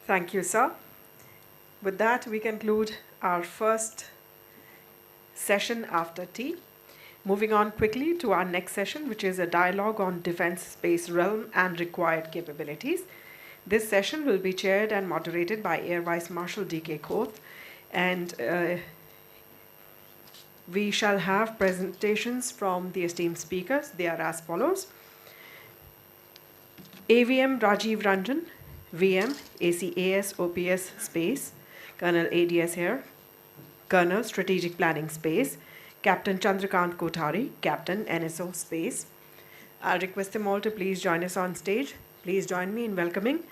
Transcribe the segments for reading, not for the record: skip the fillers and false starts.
Thank you, sir. With that, we conclude our first session after tea. Moving on quickly to our next session, which is a dialogue on defense space realm and required capabilities. This session will be chaired and moderated by Air Vice Marshal D.K. Khot, and we shall have presentations from the esteemed speakers. They are as follows. AVM Rajiv Ranjan, VM, ACAS OPS Space, Colonel ADS Herr, Colonel Strategic Planning Space, Captain Chandra Kothari, Captain NSO Space. I'll request them all to please join us on stage. Please join me in welcoming,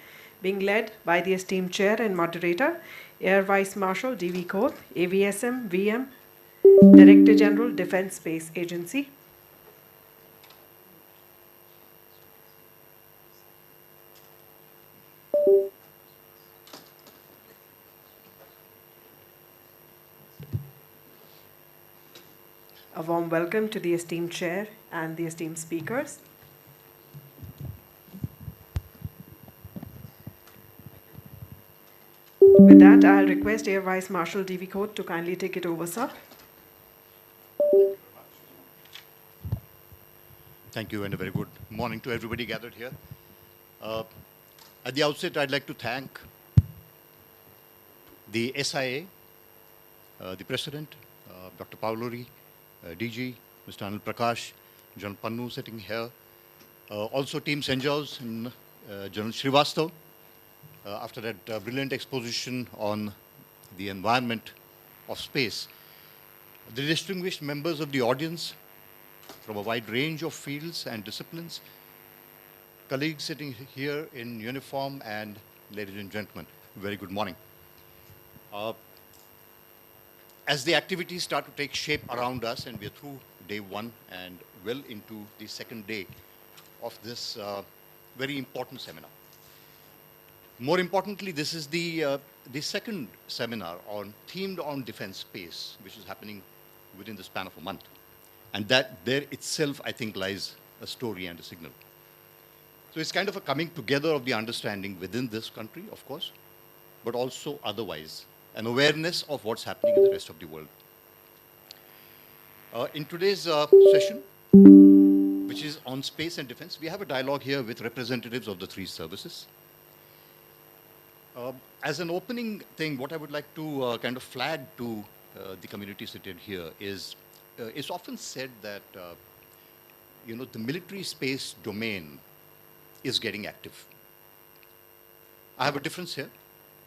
being led by the esteemed chair and moderator, Air Vice Marshal D.V. Khot, AVSM, VM, Director General, Defense Space Agency. A warm welcome to the esteemed chair and the esteemed speakers. With that, I'll request Air Vice Marshal D.V. Khot to kindly take it over, sir. Thank you, and a very good morning to everybody gathered here. At the outset, I'd like to thank the SIA, the President, Dr. Pavlori, DG, Mr. Anil Prakash, General Pannu sitting here, also Team St. George and General Srivastav, after that brilliant exposition on the environment of space. The distinguished members of the audience from a wide range of fields and disciplines, colleagues sitting here in uniform, and ladies and gentlemen, very good morning. As the activities start to take shape around us, and we're through day one and well into the second day of this very important seminar. More importantly, this is the second seminar themed on defense space, which is happening within the span of a month. And that there itself, I think, lies a story and a signal. So it's kind of a coming together of the understanding within this country, of course, but also otherwise, an awareness of what's happening in the rest of the world. In today's session, which is on space and defense, we have a dialogue here with representatives of the three services. As an opening thing, what I would like to kind of flag to the community seated here is, it's often said that the military space domain is getting active. I have a difference here,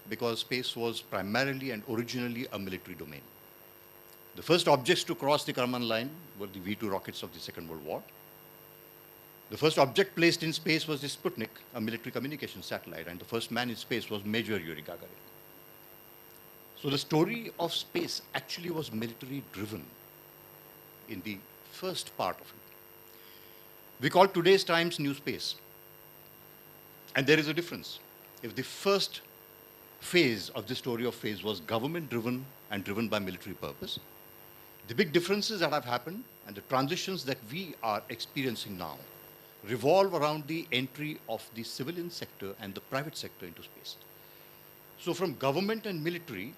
because space was primarily and originally a military domain. The first objects to cross the Karaman line were the V-2 rockets of the Second World War. The first object placed in space was the Sputnik, a military communication satellite, and the first man in space was Major Yuri Gagarin. So the story of space actually was military driven in the first part of it. We call today's times new space. And there is a difference. If the first phase of the story of phase was government driven and driven by military purpose, the big differences that have happened and the transitions that we are experiencing now revolve around the entry of the civilian sector and the private sector into space. So from government and military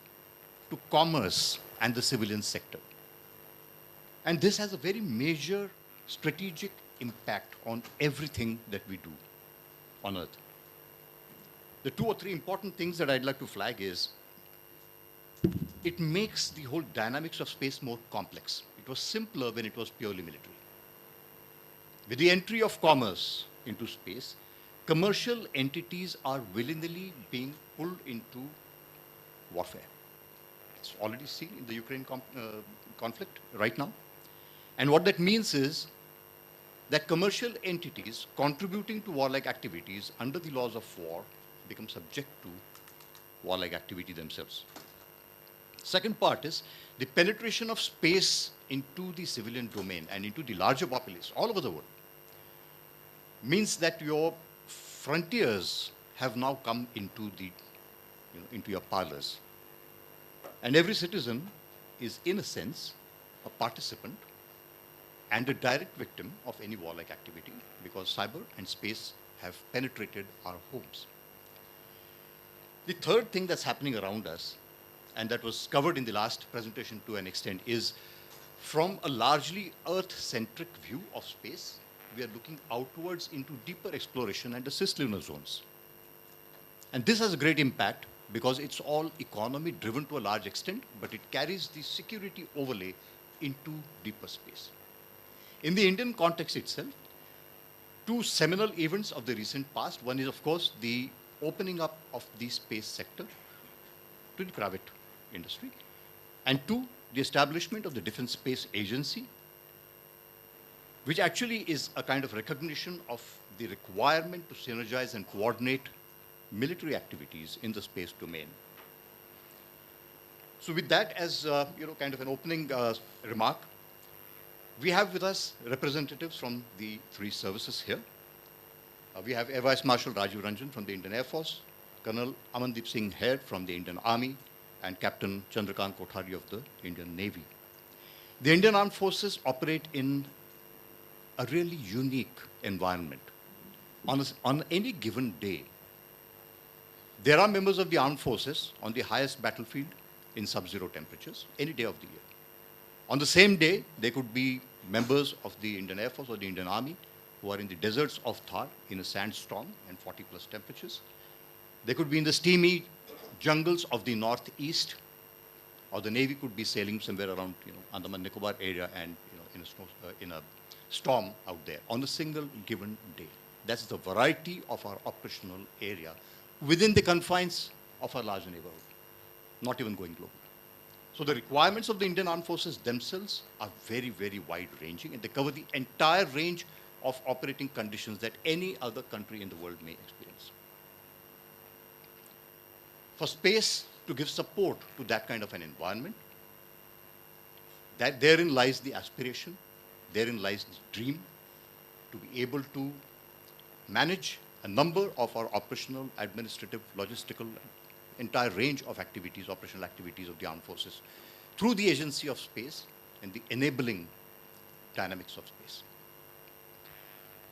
to commerce and the civilian sector. And this has a very major strategic impact on everything that we do on Earth. The two or three important things that I'd like to flag is, it makes the whole dynamics of space more complex. It was simpler when it was purely military. With the entry of commerce into space, commercial entities are willingly being pulled into warfare. It's already seen in the Ukraine conflict right now. And what that means is that commercial entities contributing to warlike activities under the laws of war become subject to warlike activity themselves. Second part is the penetration of space into the civilian domain and into the larger populace all over the world means that your frontiers have now come into your parlors. And every citizen is, in a sense, a participant and a direct victim of any warlike activity, because cyber and space have penetrated our homes. The third thing that's happening around us, and that was covered in the last presentation to an extent, is from a largely Earth-centric view of space, we are looking outwards into deeper exploration and the cislunar zones. And this has a great impact because it's all economy driven to a large extent, but it carries the security overlay into deeper space. In the Indian context itself, two seminal events of the recent past. One is, of course, the opening up of the space sector to the private industry. And two, the establishment of the Defense Space Agency, which actually is a kind of recognition of the requirement to synergize and coordinate military activities in the space domain. So with that as kind of an opening remark, we have with us representatives from the three services here. We have Air Vice Marshal Rajiva Ranjan from the Indian Air Force, Colonel Amandeep Singh Herr from the Indian Army, and Captain Chandra Kothari of the Indian Navy. The Indian Armed Forces operate in a really unique environment. On any given day, there are members of the armed forces on the highest battlefield in sub-zero temperatures, any day of the year. On the same day, there could be members of the Indian Air Force or the Indian Army who are in the deserts of Thar in a sandstorm and 40+ temperatures. They could be in the steamy jungles of the northeast, or the Navy could be sailing somewhere around Andaman Nicobar area and in a storm out there on a single given day. That's the variety of our operational area within the confines of our larger neighborhood, not even going global. So the requirements of the Indian Armed Forces themselves are very, very wide-ranging, and they cover the entire range of operating conditions that any other country in the world may experience. For space to give support to that kind of an environment, that therein lies the aspiration, therein lies the dream to be able to manage a number of our operational, administrative, logistical, entire range of activities, operational activities of the armed forces through the agency of space and the enabling dynamics of space.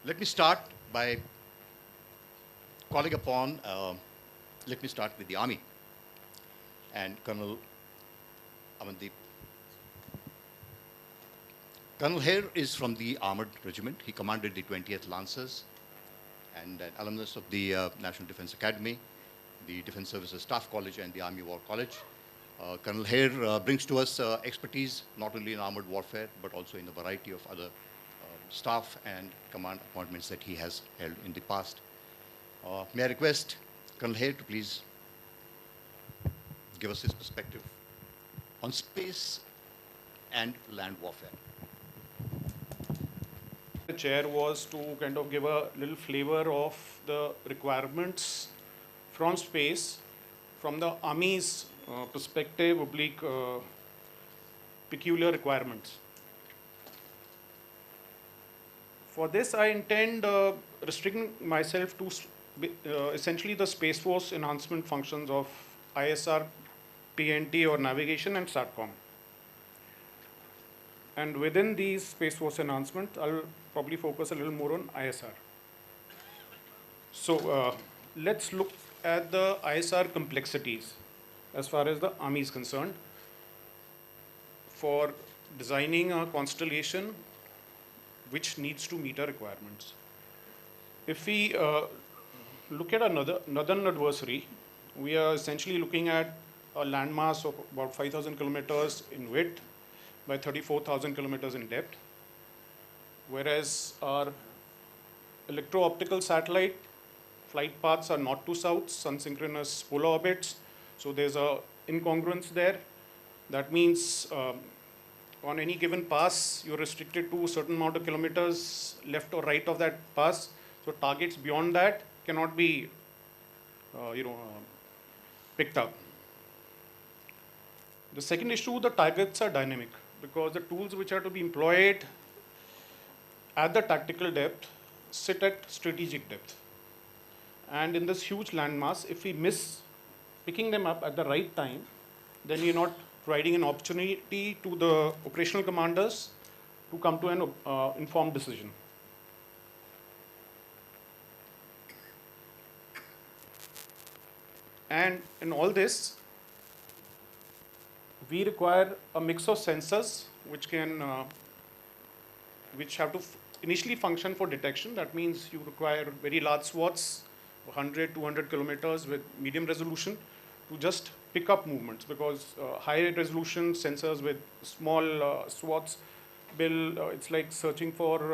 Let me start by calling upon, let me start with the Army and Colonel Amandeep. Colonel Herr is from the Armored Regiment. He commanded the 20th Lancers and an alumnus of the National Defense Academy, the Defense Services Staff College, and the Army War College. Colonel Herr brings to us expertise not only in armored warfare, but also in a variety of other staff and command appointments that he has held in the past. May I request Colonel Herr to please give us his perspective on space and land warfare. The chair was to kind of give a little flavor of the requirements from space, from the Army's perspective, peculiar requirements. For this, I intend restricting myself to essentially the Space Force enhancement functions of ISR, PNT or navigation and SATCOM. And within these Space Force enhancements, I'll probably focus a little more on ISR. So let's look at the ISR complexities as far as the Army is concerned. For designing a constellation which needs to meet our requirements. If we look at another adversary, we are essentially looking at a landmass of about 5,000 kilometers in width by 34,000 kilometers in depth, whereas our electro-optical satellite flight paths are north to south, sun-synchronous polar orbits, so there's a incongruence there. That means on any given pass, you're restricted to a certain amount of kilometers left or right of that pass, so targets beyond that cannot be picked up. The second issue, the targets are dynamic because the tools which are to be employed at the tactical depth sit at strategic depth. And in this huge landmass, if we miss picking them up at the right time, then you're not providing an opportunity to the operational commanders to come to an informed decision. And in all this, we require a mix of sensors which can, which have to initially function for detection. That means you require very large swaths, 100, 200 kilometers with medium resolution to just pick up movements, because high resolution sensors with small swaths will, it's like searching for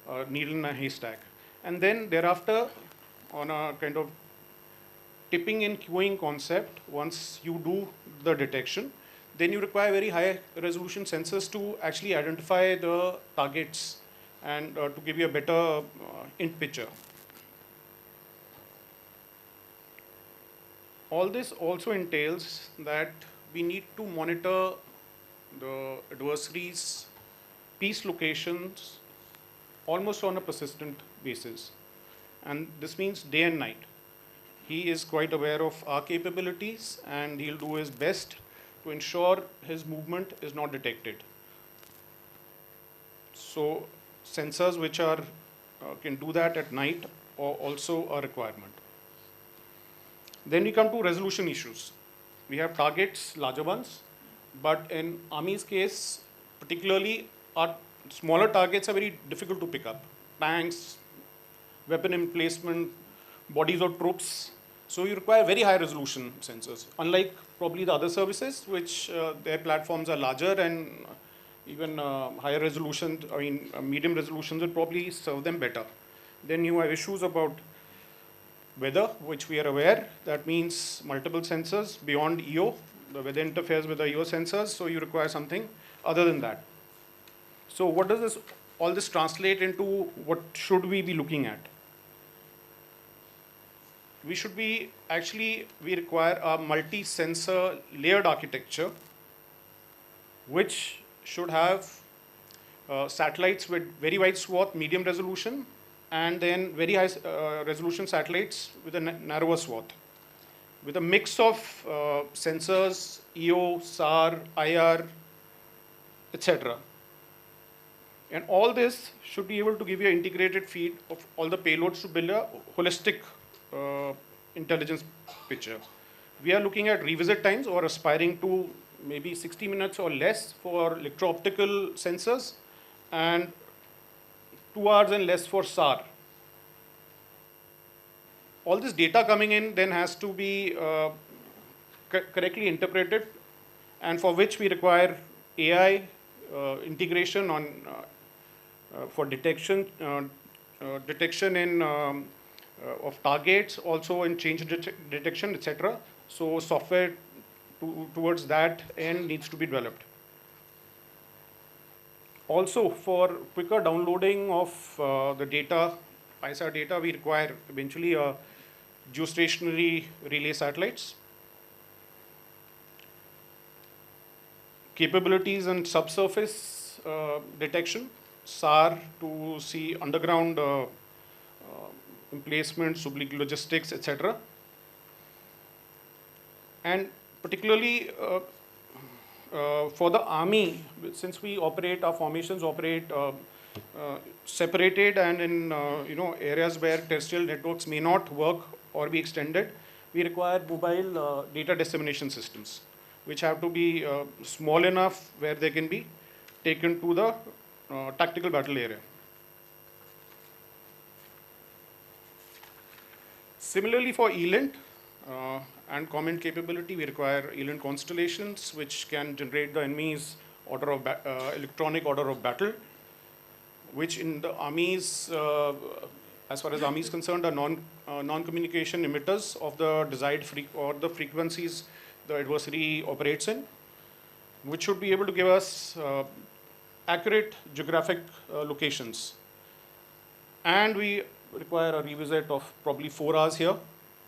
a needle in a haystack. And then thereafter, on a kind of tipping and queuing concept, once you do the detection, then you require very high resolution sensors to actually identify the targets and to give you a better int picture. All this also entails that we need to monitor the adversary's piece locations almost on a persistent basis. And this means day and night. He is quite aware of our capabilities, and he'll do his best to ensure his movement is not detected. So sensors which are can do that at night are also a requirement. Then we come to resolution issues. We have targets, larger ones, but in Army's case, particularly, our smaller targets are very difficult to pick up. Tanks, weapon emplacement, bodies of troops. So you require very high resolution sensors, unlike probably the other services, which their platforms are larger and even higher resolution, medium resolutions will probably serve them better. Then you have issues about weather, which we are aware. That means multiple sensors beyond EO. The weather interferes with the EO sensors, so you require something other than that. So what does all this translate into? What should we be looking at? We should be, actually, we require a multi-sensor layered architecture, which should have satellites with very wide swath, medium resolution, and then very high resolution satellites with a narrower swath, with a mix of sensors, EO, SAR, IR, etc. And all this should be able to give you an integrated feed of all the payloads to build a holistic intelligence picture. We are looking at revisit times, or aspiring to maybe 60 minutes or less for electro-optical sensors, and 2 hours and less for SAR. All this data coming in then has to be correctly interpreted, and for which we require AI integration on for detection in of targets, also in change detection, etc. So software towards that end needs to be developed. Also, for quicker downloading of the data, ISAR data, we require eventually geostationary relay satellites. Capabilities and subsurface detection, SAR to see underground emplacements, oblique logistics, etc. And particularly for the Army, since we operate, our formations operate separated and in areas where terrestrial networks may not work or be extended, we require mobile data dissemination systems, which have to be small enough where they can be taken to the tactical battle area. Similarly, for ELINT and comment capability, we require ELINT constellations, which can generate the enemy's order of electronic order of battle, which in the Army's, as far as Army is concerned, are non-communication emitters of the desired or the frequencies the adversary operates in, which should be able to give us accurate geographic locations. And we require a revisit of probably 4 hours here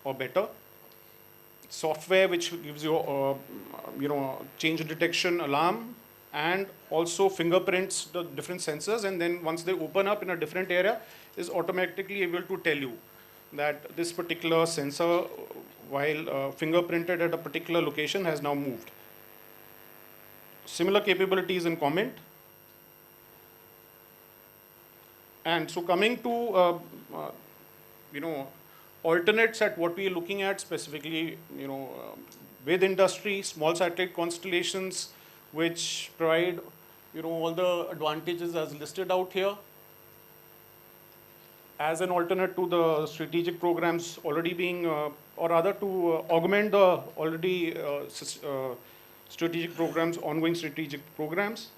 or better. Software which gives you, change detection alarm, and also fingerprints the different sensors, and then once they open up in a different area, is automatically able to tell you that this particular sensor, while fingerprinted at a particular location, has now moved. Similar capabilities in comment. And so coming to, alternates at what we are looking at specifically, with industry, small satellite constellations, which provide, all the advantages as listed out here, as an alternate to the strategic programs already being, or rather to augment the already strategic programs, ongoing strategic programs.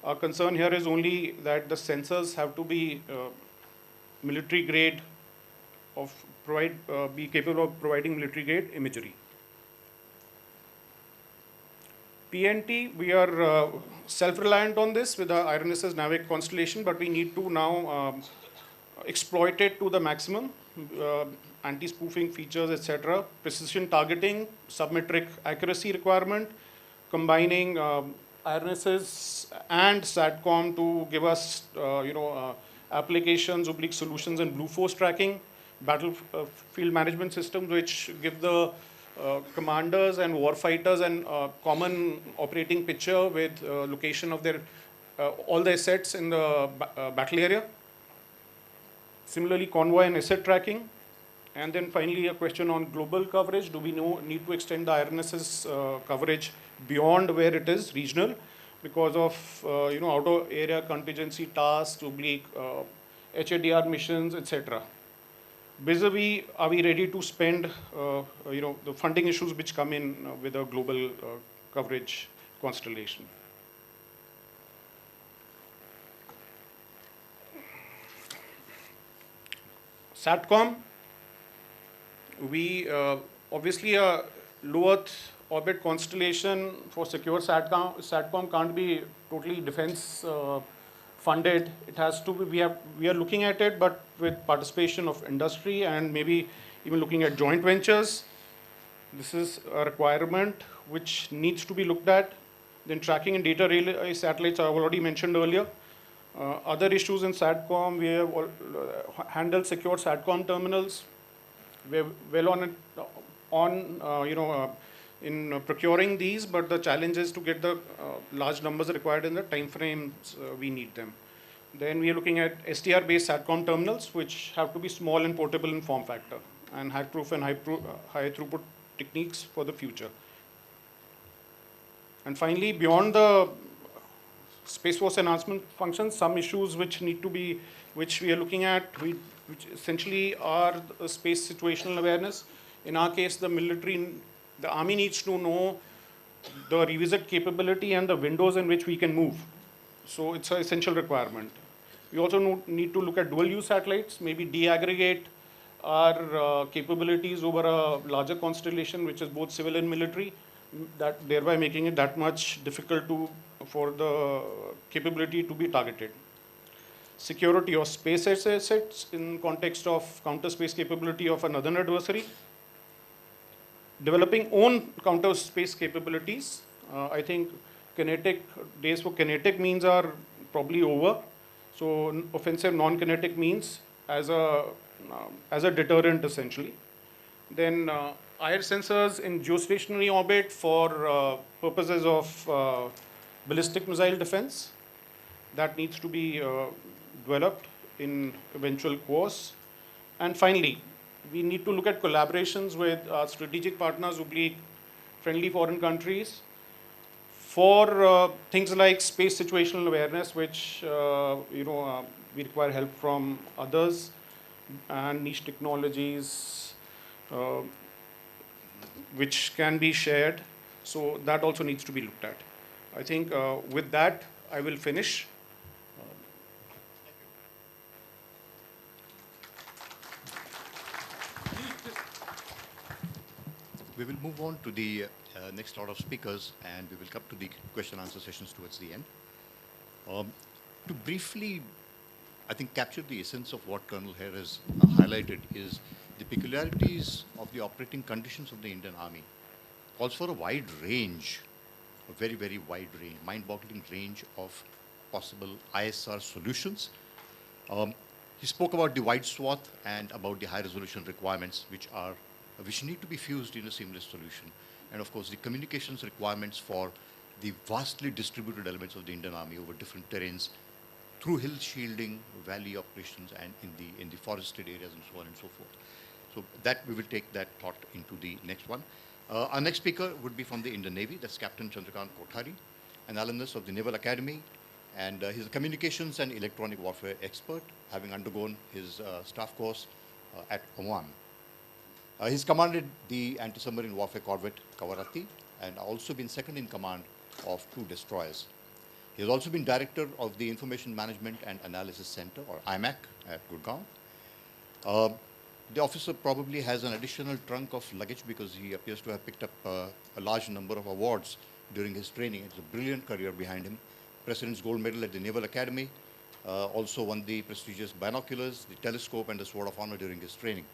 Our concern here is only that the sensors have to be military grade, be capable of providing military grade imagery. PNT, we are self-reliant on this with our IRNSS NAVIC constellation, but we need to now exploit it to the maximum, anti-spoofing features, etc., precision targeting, submetric accuracy requirement, combining IRNSS and SATCOM to give us, applications, oblique solutions, and blue force tracking, battlefield management systems, which give the commanders and warfighters and common operating picture with location of their all the assets in the battle area. Similarly, convoy and asset tracking. And then finally, a question on global coverage. Do we need to extend the IRNSS coverage beyond where it is regional because of outer area contingency tasks, oblique HADR missions, etc. Vis-a-vis, are we ready to spend the funding issues which come in with a global coverage constellation? SATCOM, we obviously a low Earth orbit constellation for secure SATCOM can't be totally defense funded. It has to be, we are looking at it, but with participation of industry and maybe even looking at joint ventures. This is a requirement which needs to be looked at. Then tracking and data relay satellites I've already mentioned earlier. Other issues in SATCOM, we have handled secure SATCOM terminals. We're well on in procuring these, but the challenge is to get the large numbers required in the time frames we need them. Then we are looking at STR-based SATCOM terminals, which have to be small and portable in form factor, and hack-proof and high throughput techniques for the future. And finally, beyond the Space Force enhancement functions, some issues which need to be, which we are looking at, which essentially are the space situational awareness. In our case, the Army needs to know the revisit capability and the windows in which we can move. So it's an essential requirement. We also need to look at dual-use satellites, maybe deaggregate our capabilities over a larger constellation, which is both civil and military, that thereby making it that much difficult for the capability to be targeted. Security of space assets in context of counter-space capability of another adversary. Developing own counter-space capabilities. I think days for kinetic means are probably over. So offensive non-kinetic means as a deterrent essentially. Then IR sensors in geostationary orbit for purposes of ballistic missile defense. That needs to be developed in eventual course. And finally, we need to look at collaborations with our strategic partners, oblique friendly foreign countries, for things like space situational awareness, which we require help from others, and niche technologies which can be shared. So that also needs to be looked at. I think with that, I will finish. We will move on to the next lot of speakers, and we will come to the question and answer sessions towards the end. To briefly, I think, capture the essence of what Colonel Herr has highlighted is the peculiarities of the operating conditions of the Indian Army. Calls for a wide range, a very, very wide range, mind-boggling range of possible ISR solutions. He spoke about the wide swath and about the high-resolution requirements, which need to be fused in a seamless solution. And of course, the communications requirements for the vastly distributed elements of the Indian Army over different terrains, through hill shielding, valley operations, and in the forested areas, and so on and so forth. So that we will take that thought into the next one. Our next speaker would be from the Indian Navy. That's Captain Chandra, Kothari, an alumnus of the Naval Academy, and he's a communications and electronic warfare expert, having undergone his staff course at Oman. He's commanded the anti-submarine warfare corvette Kawarati and also been second in command of 2 destroyers. He has also been director of the Information Management and Analysis Center, or IMAC, at Gurgaon. The officer probably has an additional trunk of luggage because he appears to have picked up a large number of awards during his training. It's a brilliant career behind him. President's Gold Medal at the Naval Academy, also won the prestigious binoculars, the telescope, and the Sword of Honor during his training.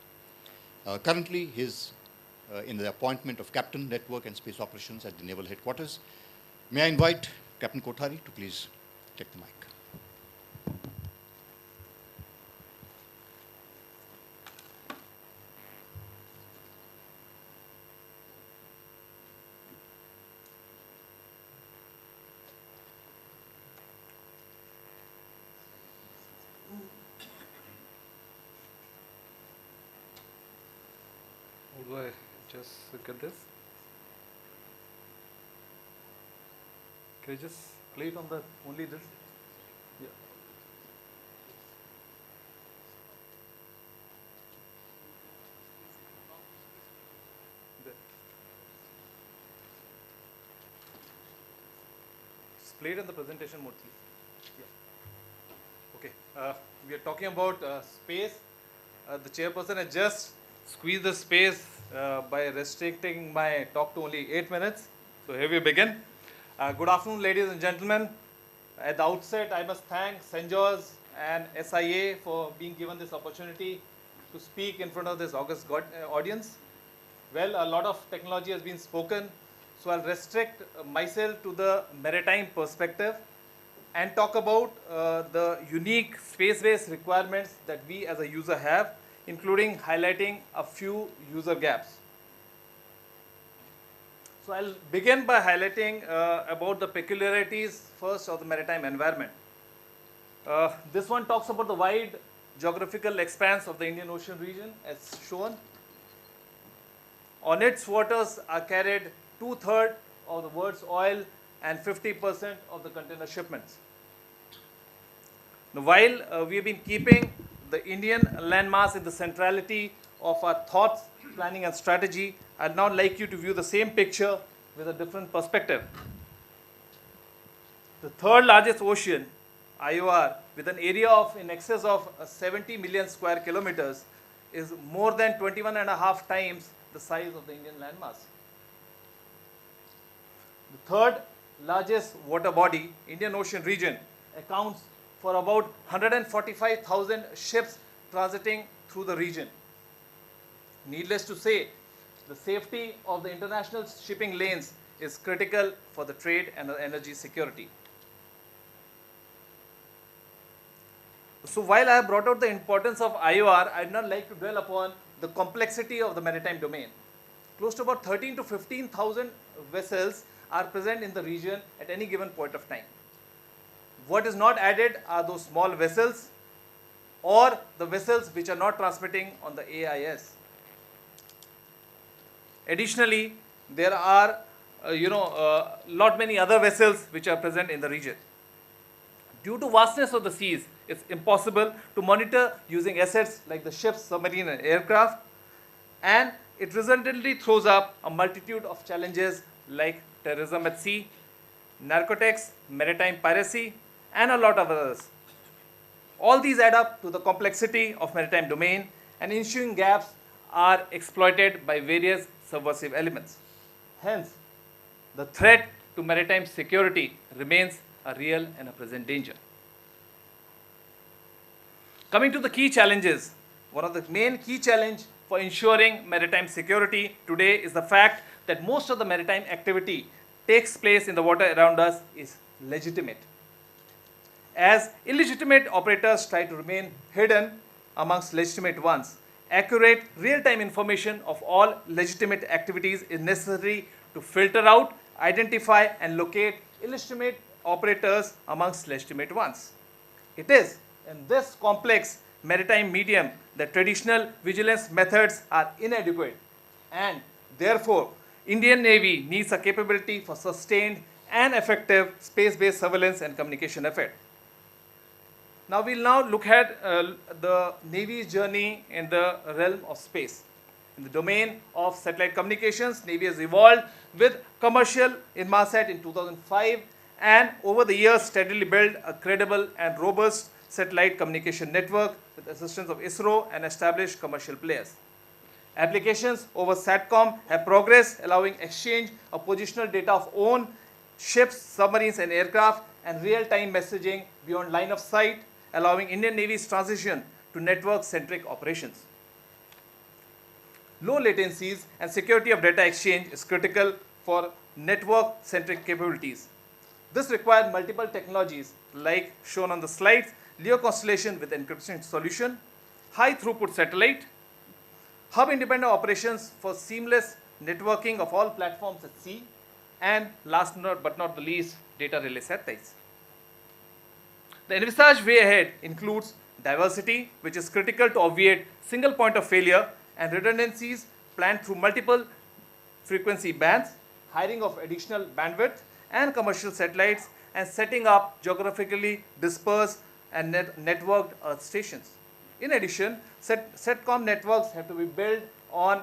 Currently, he's in the appointment of Captain Network and Space Operations at the Naval Headquarters. May I invite Captain Kothari to please take the mic. How do I just get this? Can I just play it on the only this? Yeah. There. Just play it in the presentation mode, please. Yeah. Okay. We are talking about space. The chairperson has just squeezed the space by restricting my talk to only 8 minutes. So here we begin. Good afternoon, ladies and gentlemen. At the outset, I must thank St. George and SIA for being given this opportunity to speak in front of this august audience. Well, a lot of technology has been spoken, so I'll restrict myself to the maritime perspective and talk about the unique space-based requirements that we as a user have, including highlighting a few user gaps. So I'll begin by highlighting about the peculiarities first of the maritime environment. This one talks about the wide geographical expanse of the Indian Ocean region as shown. On its waters are carried 2/3 of the world's oil and 50% of the container shipments. Now, while we have been keeping the Indian landmass in the centrality of our thoughts, planning and strategy, I'd now like you to view the same picture with a different perspective. The 3rd largest ocean, IOR, with an area of in excess of 70 million square kilometers, is more than 21.5 times the size of the Indian landmass. The 3rd largest water body, Indian Ocean region, accounts for about 145,000 ships transiting through the region. Needless to say, the safety of the international shipping lanes is critical for the trade and energy security. So while I have brought out the importance of IOR, I would not like to dwell upon the complexity of the maritime domain. Close to about 13 to 15,000 vessels are present in the region at any given point of time. What is not added are those small vessels or the vessels which are not transmitting on the AIS. Additionally, there are lot many other vessels which are present in the region. Due to vastness of the seas, it's impossible to monitor using assets like the ships, submarine and aircraft, and it resultantly throws up a multitude of challenges like terrorism at sea, narcotics, maritime piracy, and a lot of others. All these add up to the complexity of maritime domain, and ensuing gaps are exploited by various subversive elements. Hence, the threat to maritime security remains a real and a present danger. Coming to the key challenges, one of the main key challenge for ensuring maritime security today is the fact that most of the maritime activity takes place in the water around us is legitimate. As illegitimate operators try to remain hidden amongst legitimate ones, accurate real-time information of all legitimate activities is necessary to filter out, identify and locate illegitimate operators amongst legitimate ones. It is in this complex maritime medium, the traditional vigilance methods are inadequate, and therefore Indian Navy needs a capability for sustained and effective space-based surveillance and communication effort. Now we'll look at the Navy's journey in the realm of space. In the domain of satellite communications, Navy has evolved with commercial Inmarsat in 2005, and over the years steadily built a credible and robust satellite communication network with assistance of ISRO and established commercial players. Applications over SATCOM have progressed, allowing exchange of positional data of own ships, submarines and aircraft, and real-time messaging beyond line of sight, allowing Indian Navy's transition to network-centric operations. Low latencies and security of data exchange is critical for network-centric capabilities. This requires multiple technologies like shown on the slides: LEO constellation with encryption solution, high throughput satellite, hub independent operations for seamless networking of all platforms at sea, and last but not the least, data relay satellites. The envisaged way ahead includes diversity, which is critical to obviate single point of failure, and redundancies planned through multiple frequency bands, hiring of additional bandwidth and commercial satellites, and setting up geographically dispersed and networked earth stations. In addition, SATCOM networks have to be built on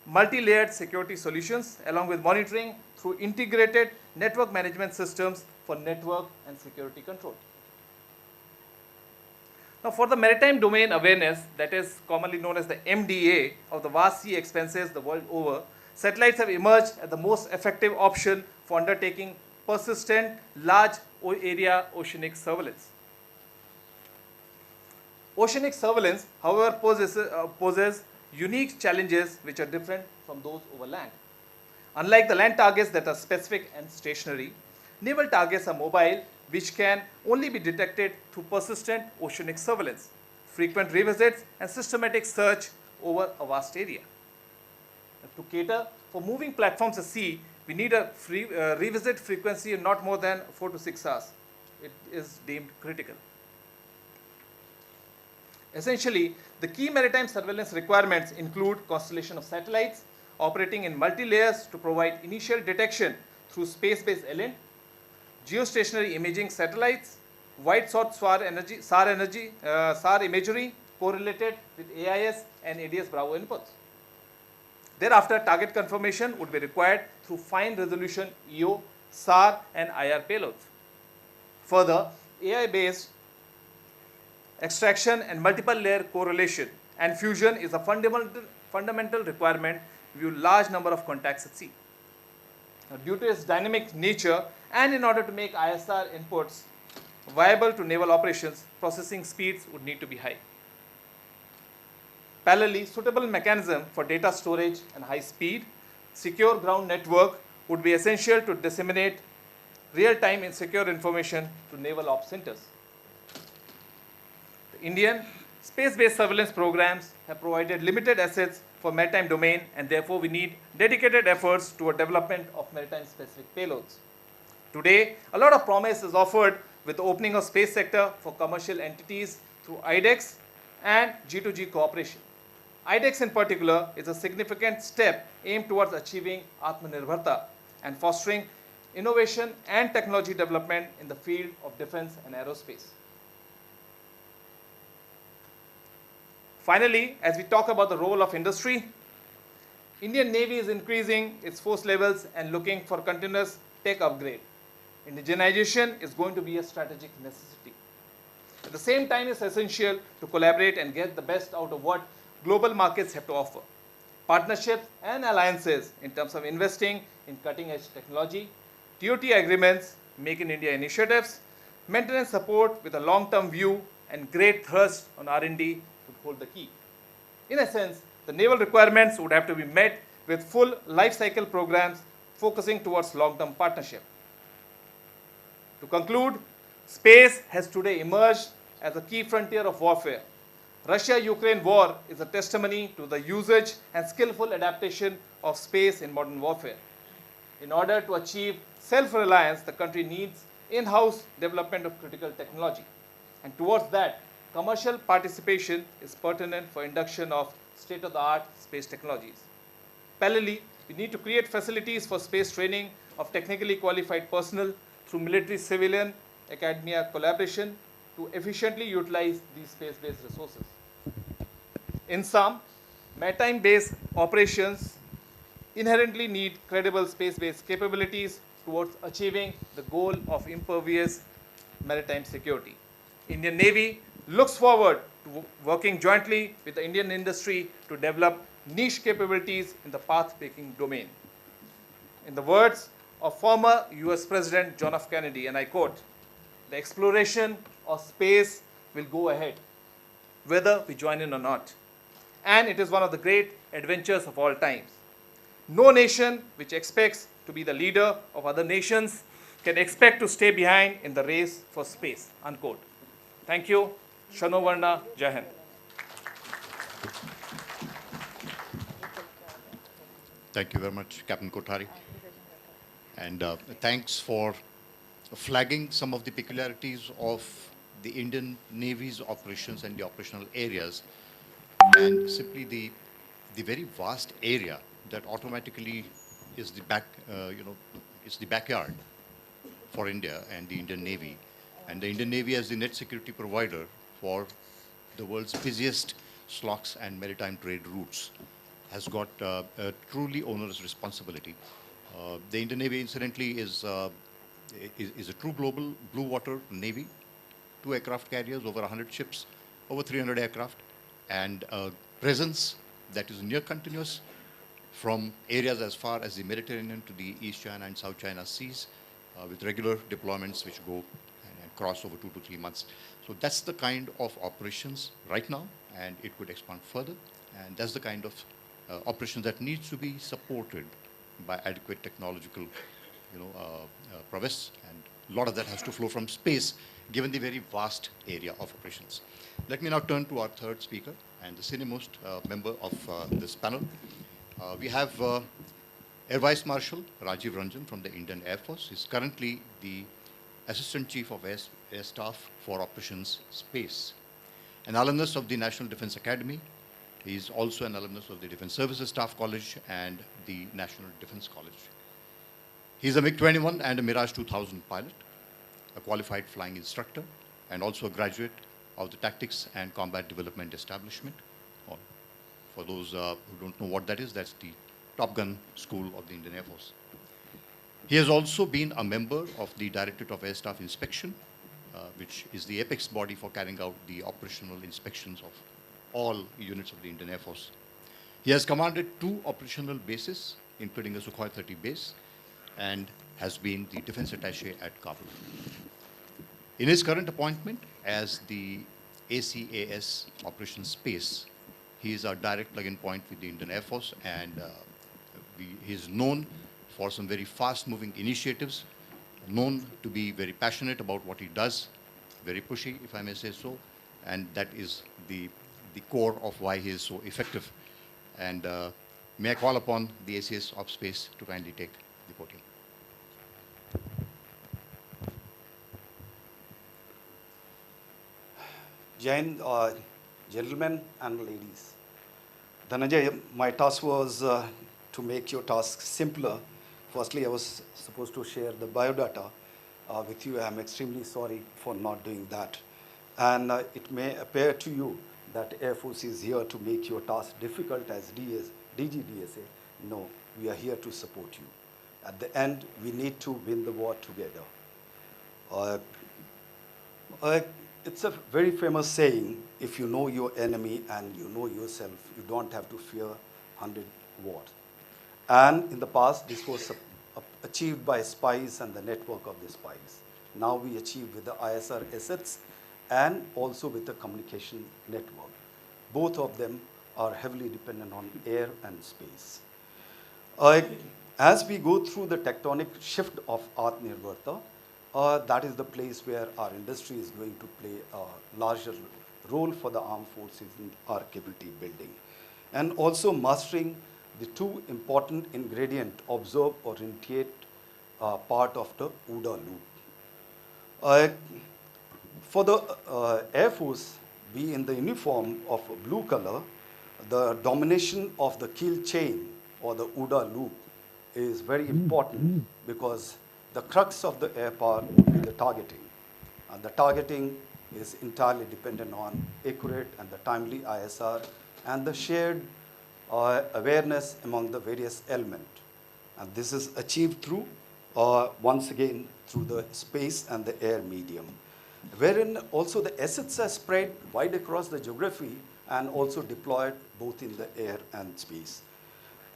multi-layered security solutions along with monitoring through integrated network management systems for network and security control. Now, for the maritime domain awareness, that is commonly known as the MDA of the vast sea expanses the world over, satellites have emerged as the most effective option for undertaking persistent, large area oceanic surveillance. Oceanic surveillance, however, poses unique challenges which are different from those over land. Unlike the land targets that are specific and stationary, naval targets are mobile, which can only be detected through persistent oceanic surveillance, frequent revisits, and systematic search over a vast area. To cater for moving platforms at sea, we need a revisit frequency of not more than 4 to 6 hours. It is deemed critical. Essentially, the key maritime surveillance requirements include constellation of satellites operating in multi-layers to provide initial detection through space-based LN, geostationary imaging satellites, wide source SAR imagery correlated with AIS and ADS Bravo inputs. Thereafter, target confirmation would be required through fine resolution EO, SAR and IR payloads. Further, AI-based extraction and multiple layer correlation and fusion is a fundamental requirement with a large number of contacts at sea. Now, due to its dynamic nature and in order to make ISR inputs viable to naval operations, processing speeds would need to be high. Parallelly, suitable mechanism for data storage and high speed, secure ground network would be essential to disseminate real-time and secure information to naval ops centers. The Indian space-based surveillance programs have provided limited assets for maritime domain, and therefore we need dedicated efforts toward development of maritime specific payloads. Today, a lot of promise is offered with the opening of space sector for commercial entities through IDEX and G2G cooperation. IDEX in particular is a significant step aimed towards achieving Atmanirbharta and fostering innovation and technology development in the field of defense and aerospace. Finally, as we talk about the role of industry, Indian Navy is increasing its force levels and looking for continuous tech upgrade. Indigenization is going to be a strategic necessity. At the same time, it's essential to collaborate and get the best out of what global markets have to offer. Partnerships and alliances in terms of investing in cutting-edge technology, TOT agreements, Make in India initiatives, maintenance support with a long-term view, and great thrust on R&D would hold the key. In essence, the naval requirements would have to be met with full life cycle programs focusing towards long-term partnership. To conclude, space has today emerged as a key frontier of warfare. Russia-Ukraine war is a testimony to the usage and skillful adaptation of space in modern warfare. In order to achieve self-reliance, the country needs in-house development of critical technology. And towards that, commercial participation is pertinent for induction of state-of-the-art space technologies. Parallelly, we need to create facilities for space training of technically qualified personnel through military-civilian academia collaboration to efficiently utilize these space-based resources. In sum, maritime-based operations inherently need credible space-based capabilities towards achieving the goal of impervious maritime security. Indian Navy looks forward to working jointly with the Indian industry to develop niche capabilities in the path-breaking domain. In the words of former US President John F. Kennedy, and I quote, "The exploration of space will go ahead, whether we join in or not. And it is one of the great adventures of all times. No nation which expects to be the leader of other nations can expect to stay behind in the race for space," unquote. Thank you. Shano Varna, Jai Hind. Thank you very much, Captain Kothari. And thanks for flagging some of the peculiarities of the Indian Navy's operations and the operational areas, and simply the very vast area that automatically is the it's the backyard for India and the Indian Navy. And the Indian Navy as the net security provider for the world's busiest slocks and maritime trade routes has got a truly onerous responsibility. The Indian Navy, incidentally, is a true global blue water navy, 2 aircraft carriers, over 100 ships, over 300 aircraft, and a presence that is near continuous from areas as far as the Mediterranean to the East China and South China seas, with regular deployments which go and cross over 2 to 3 months. So that's the kind of operations right now, and it could expand further. And that's the kind of operations that needs to be supported by adequate technological, prowess, and a lot of that has to flow from space, given the very vast area of operations. Let me now turn to our third speaker and the senior-most member of this panel. We have Air Vice Marshal Rajiv Ranjan from the Indian Air Force. He's currently the Assistant Chief of Air Staff for Operations Space. An alumnus of the National Defense Academy, he is also an alumnus of the Defense Services Staff College and the National Defense College. He's a MiG-21 and a Mirage 2000 pilot, a qualified flying instructor, and also a graduate of the Tactics and Combat Development Establishment. Or for those who don't know what that is, that's the Top Gun School of the Indian Air Force. He has also been a member of the Directorate of Air Staff Inspection, which is the apex body for carrying out the operational inspections of all units of the Indian Air Force. He has commanded 2 operational bases, including a Sukhoi 30 base, and has been the defense attaché at Kabul. In his current appointment as the ACAS Operations Space, he is our direct plug-in point with the Indian Air Force, and he is known for some very fast-moving initiatives, known to be very passionate about what he does, very pushy, if I may say so, and that is the core of why he is so effective. And may I call upon the ACAS Op Space to kindly take the podium. Jai Hind, gentlemen and ladies. Dhananjay, my task was to make your task simpler. Firstly, I was supposed to share the biodata with you. I'm extremely sorry for not doing that. And it may appear to you that Air Force is here to make your task difficult as DGDSA. No, we are here to support you. At the end, we need to win the war together. It's a very famous saying, if you know your enemy and you know yourself, you don't have to fear 100 wars. And in the past, this was achieved by spies and the network of the spies. Now we achieve with the ISR assets and also with the communication network. Both of them are heavily dependent on air and space. As we go through the tectonic shift of Atmanirbharta, that is the place where our industry is going to play a larger role for the armed forces in our capability building. And also mastering the 2 important ingredient, observe, orientate, part of the OODA loop. For the Air Force, be in the uniform of blue color, the domination of the kill chain or the OODA loop is very important because the crux of the air power would be the targeting. And the targeting is entirely dependent on accurate and the timely ISR and the shared awareness among the various elements. And this is achieved through, once again, through the space and the air medium, wherein also the assets are spread wide across the geography and also deployed both in the air and space.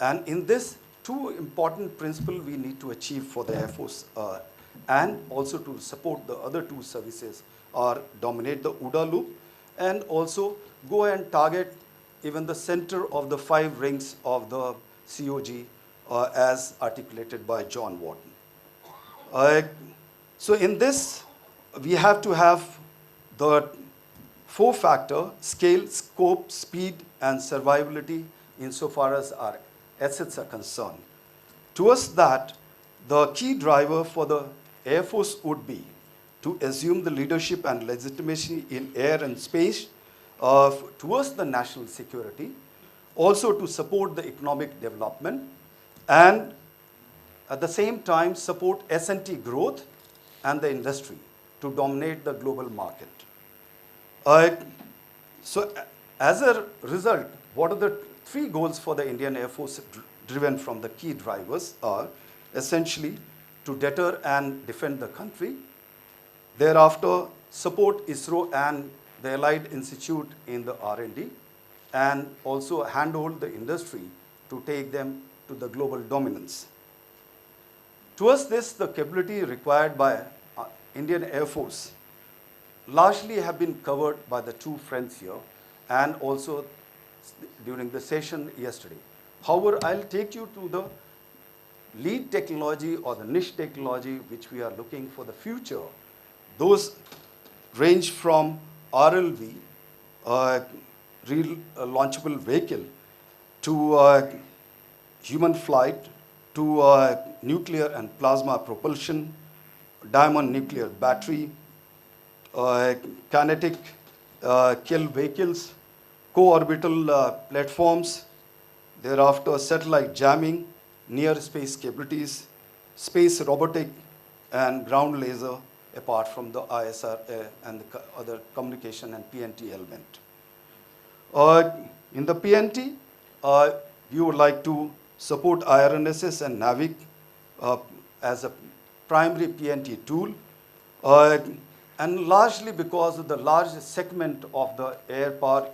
And in this, two important principles we need to achieve for the Air Force and also to support the other two services are dominate the OODA loop and also go and target even the center of the 5 rings of the COG as articulated by John Wharton. So in this, we have to have the 4-factor scale, scope, speed, and survivability insofar as our assets are concerned. Towards that, the key driver for the Air Force would be to assume the leadership and legitimacy in air and space towards the national security, also to support the economic development, and at the same time support S&T growth and the industry to dominate the global market. So as a result, what are the 3 goals for the Indian Air Force driven from the key drivers are essentially to deter and defend the country, thereafter support ISRO and the allied institute in the R&D, and also handhold the industry to take them to the global dominance. Towards this, the capability required by Indian Air Force largely have been covered by the 2 friends here and also during the session yesterday. However, I'll take you to the lead technology or the niche technology which we are looking for the future. Those range from RLV, real launchable vehicle, to human flight, to nuclear and plasma propulsion, diamond nuclear battery, kinetic kill vehicles, co-orbital platforms, thereafter satellite jamming, near space capabilities, space robotic, and ground laser, apart from the ISR and the other communication and PNT element. In the PNT, we would like to support IRNSS and NAVIC as a primary PNT tool, and largely because of the large segment of the air power,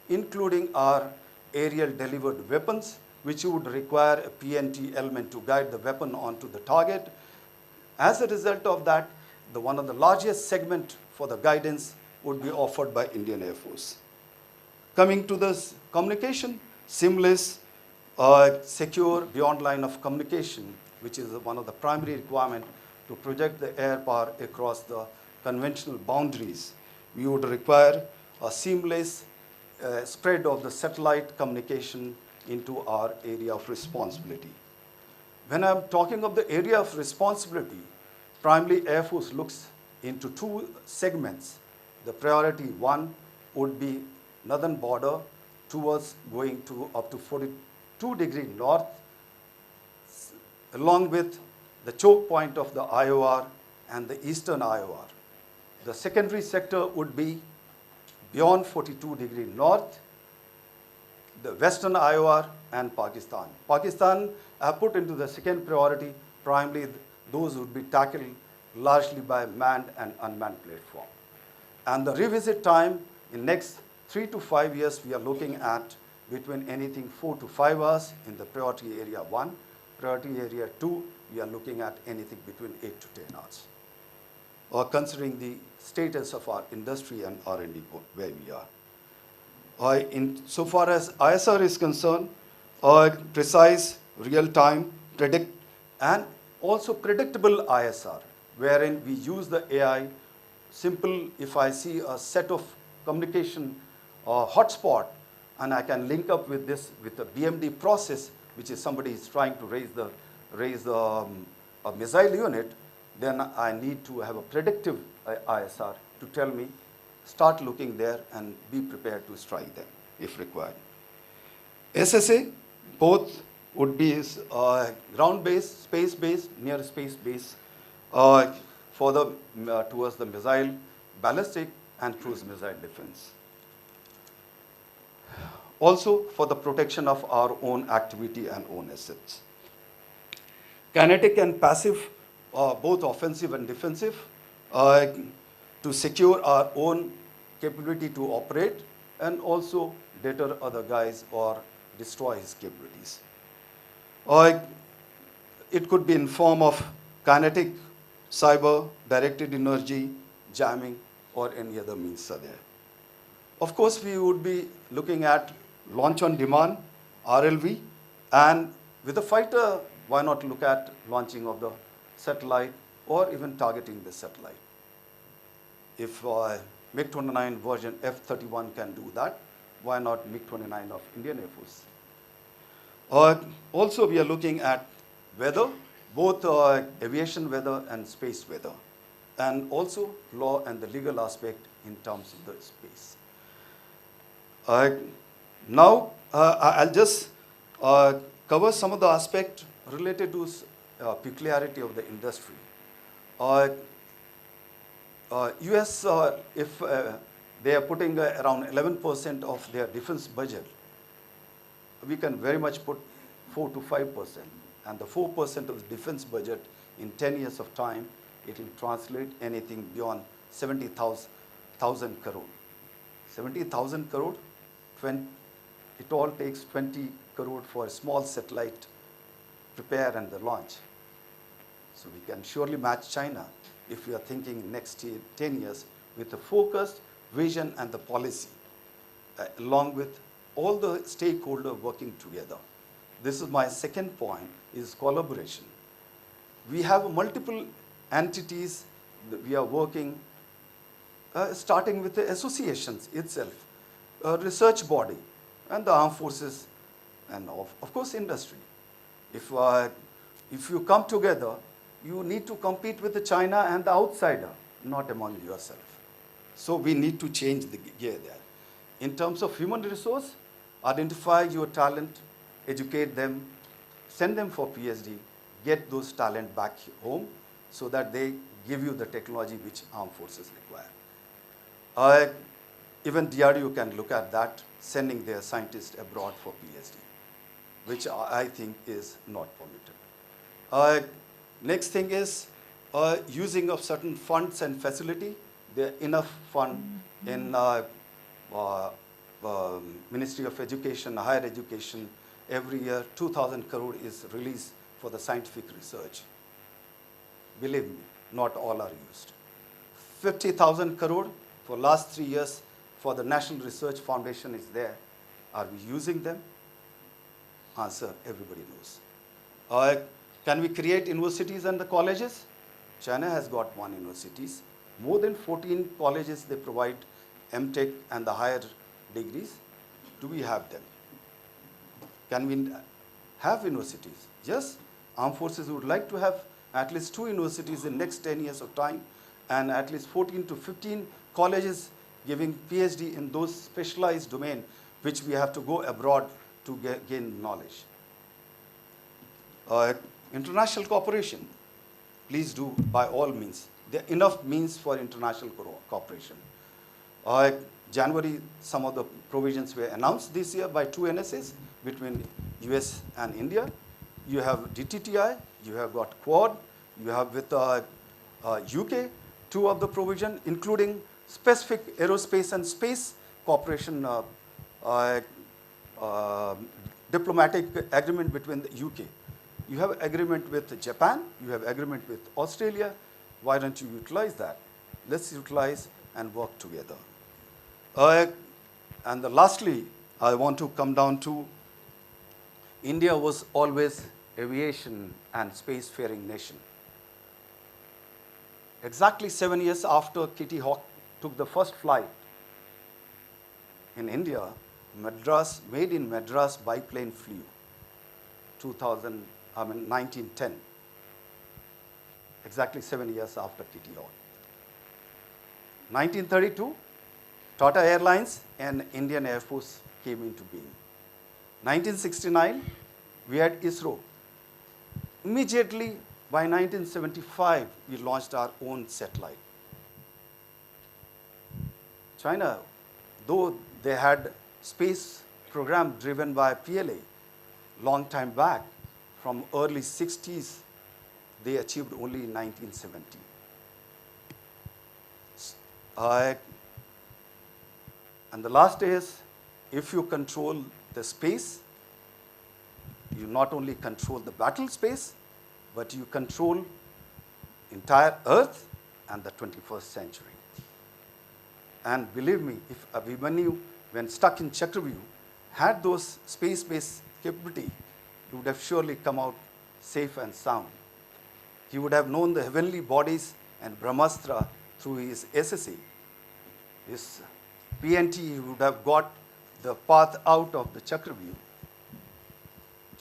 including our aerial delivered weapons, which would require a PNT element to guide the weapon onto the target. As a result of that, one of the largest segment for the guidance would be offered by Indian Air Force. Coming to this communication, seamless, secure beyond line of communication, which is one of the primary requirements to project the air power across the conventional boundaries. We would require a seamless spread of the satellite communication into our area of responsibility. When I'm talking of the area of responsibility, primarily Air Force looks into 2 segments. The priority 1 would be northern border towards going to up to 42 degrees north, along with the choke point of the IOR and the eastern IOR. The secondary sector would be beyond 42 degrees north, the western IOR and Pakistan. Pakistan I have put into the second priority, primarily those would be tackled largely by manned and unmanned platform. And the revisit time in next 3 to 5 years, we are looking at between anything 4 to 5 hours in the priority area 1. Priority area 2, we are looking at anything between 8 to 10 hours. Or considering the status of our industry and R&D where we are. In so far as ISR is concerned, precise, real-time, predict, and also predictable ISR, wherein we use the AI. Simple, if I see a set of communication hotspot, and I can link up with this with the BMD process, which is somebody is trying to raise a missile unit, then I need to have a predictive ISR to tell me start looking there and be prepared to strike them if required. SSA, both would be ground-based, space-based, near space-based for the towards the missile, ballistic, and cruise missile defense. Also for the protection of our own activity and own assets. Kinetic and passive, both offensive and defensive, to secure our own capability to operate and also deter other guys or destroy his capabilities. It could be in form of kinetic, cyber, directed energy, jamming, or any other means are there. Of course, we would be looking at launch on demand, RLV, and with the fighter, why not look at launching of the satellite or even targeting the satellite. If MiG-29 version F-31 can do that, why not MiG-29 of Indian Air Force? Also, we are looking at weather, both aviation weather and space weather, and also law and the legal aspect in terms of the space. Now, I'll just cover some of the aspects related to peculiarity of the industry. US, if they are putting around 11% of their defense budget, we can very much put 4 to 5%. And the 4% of the defense budget in 10 years of time, it will translate anything beyond 70,000 crore. 70,000 crore, it all takes 20 crore for a small satellite prepare and the launch. So we can surely match China if we are thinking next 10 years with the focused vision and the policy, along with all the stakeholders working together. This is my second point, is collaboration. We have multiple entities that we are working, starting with the associations itself, a research body, and the armed forces, and of course industry. If you come together, you need to compete with the China and the outsider, not among yourself. So we need to change the gear there. In terms of human resource, identify your talent, educate them, send them for PhD, get those talent back home so that they give you the technology which armed forces require. Even DRDO can look at that, sending their scientists abroad for PhD, which I think is not permitted. Next thing is using of certain funds and facility. There are enough fund in Ministry of Education, Higher Education. Every year, 2,000 crore is released for the scientific research. Believe me, not all are used. 50,000 crore for last 3 years for the National Research Foundation is there. Are we using them? Answer, everybody knows. Can we create universities and the colleges? China has got 1 universities. More than 14 colleges, they provide MTech and the higher degrees. Do we have them? Can we have universities? Yes, armed forces would like to have at least 2 universities in next 10 years of time, and at least 14 to 15 colleges giving PhD in those specialized domain which we have to go abroad to gain knowledge. International cooperation, please do by all means. There are enough means for international cooperation. January, some of the provisions were announced this year by 2 NSAs between US and India. You have DTTI, you have got Quad, you have with UK, 2 of the provision, including specific aerospace and space cooperation diplomatic agreement between the UK. You have agreement with Japan, you have agreement with Australia. Why don't you utilize that? Let's utilize and work together. And lastly, I want to come down to India was always aviation and spacefaring nation. Exactly 7 years after Kitty Hawk took the first flight in India, Madras, made in Madras biplane flew. 1910. Exactly 7 years after Kitty Hawk. 1932, Tata Airlines and Indian Air Force came into being. 1969, we had ISRO. Immediately, by 1975, we launched our own satellite. China, though they had space program driven by PLA long time back, from early 60s, they achieved only in 1970. And the last is, if you control the space, you not only control the battle space, but you control entire Earth and the 21st century. And believe me, if Abhimanyu, when stuck in Chakravyuh, had those space-based capability, he would have surely come out safe and sound. He would have known the heavenly bodies and Brahmastra through his SSA. His PNT, he would have got the path out of the Chakravyuh.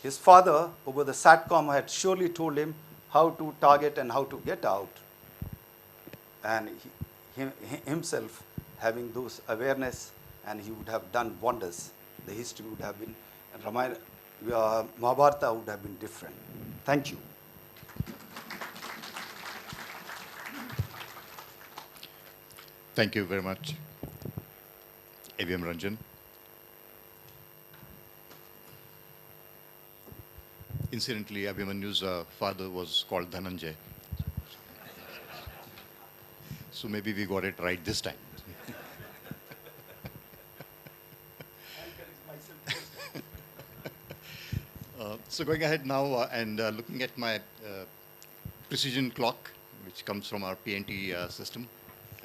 His father, over the SATCOM, had surely told him how to target and how to get out. And he himself having those awareness, and he would have done wonders. The history would have been, and Mahabharata would have been different. Thank you. Thank you very much, AVM Ranjan. Incidentally, Abhimanyu's father was called Dhananjay. So maybe we got it right this time. So going ahead now and looking at my precision clock, which comes from our PNT system.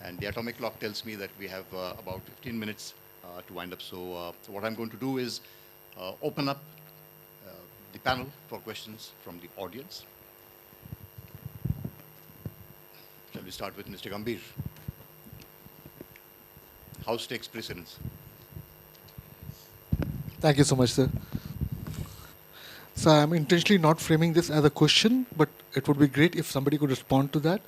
And the atomic clock tells me that we have about 15 minutes to wind up. So what I'm going to do is open up the panel for questions from the audience. Shall we start with Mr. Gambhir? House takes precedence. Thank you so much, sir. So I'm intentionally not framing this as a question, but it would be great if somebody could respond to that.